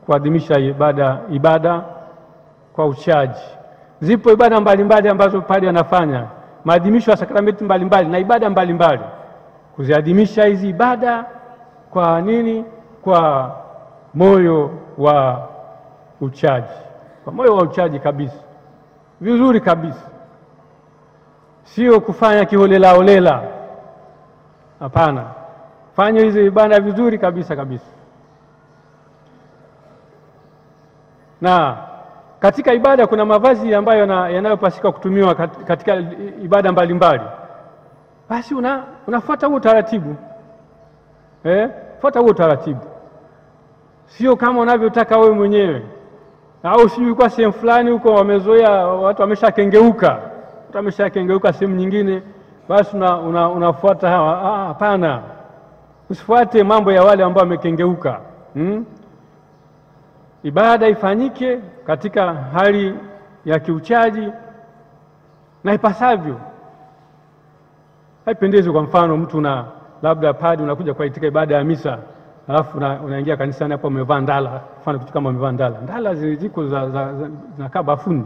kuadhimisha ibada kwa uchaji. Zipo ibada mbalimbali ambazo padri anafanya, maadhimisho ya sakramenti mbalimbali na ibada mbalimbali. Kuziadhimisha hizi ibada kwa nini? Kwa moyo wa uchaji, kwa moyo wa uchaji kabisa, vizuri kabisa, sio kufanya kiholela holela. Hapana, fanya hizi ibada vizuri kabisa kabisa. Na katika ibada kuna mavazi ambayo yanayopasika kutumiwa katika ibada mbalimbali. Basi unafuata huo utaratibu. Fuata huo utaratibu. Sio kama unavyotaka wewe mwenyewe. Au sio kwa sehemu fulani huko wamezoea, watu wameshakengeuka. Watu wameshakengeuka sehemu nyingine, basi unafuata hawa. Hapana. Usifuate mambo ya wale ambao wamekengeuka. Ibada ifanyike katika hali ya kiuchaji na ipasavyo. Haipendezi kwa mfano mtu labda padri unakuja katika ibada ya misa, alafu unaingia kanisani hapo umevaa ndala, mfano kitu kama umevaa ndala. Ndala ziko zinakaa bafuni.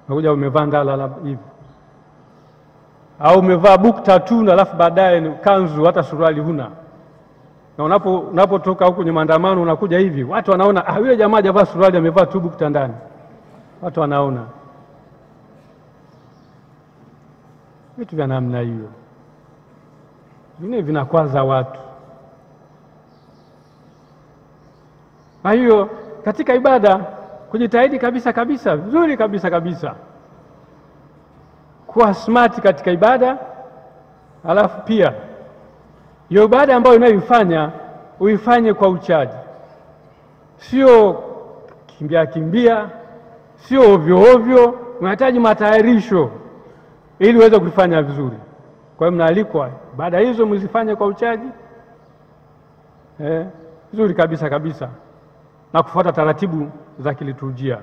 Unakuja umevaa ndala hivi. Au umevaa bukta tu na alafu baadaye kanzu hata suruali huna. Na unapotoka huko kwenye maandamano unakuja hivi, watu wanaona yule jamaa hajavaa suruali, amevaa tu bukta ndani. Watu wanaona. Vitu vya namna hiyo vinakwaza watu. Kwa hiyo katika ibada kujitahidi kabisa kabisa, vizuri kabisa kabisa, kuwa smart katika ibada. Alafu pia hiyo ibada ambayo unayoifanya uifanye kwa uchaji, sio kimbia, sio ovyo ovyo. Unahitaji matayarisho ili uweze kufanya vizuri. Kwa hiyo mnaalikwa baada hizo mzifanye kwa uchaji vizuri kabisa kabisa, na kufuata taratibu za kiliturujia.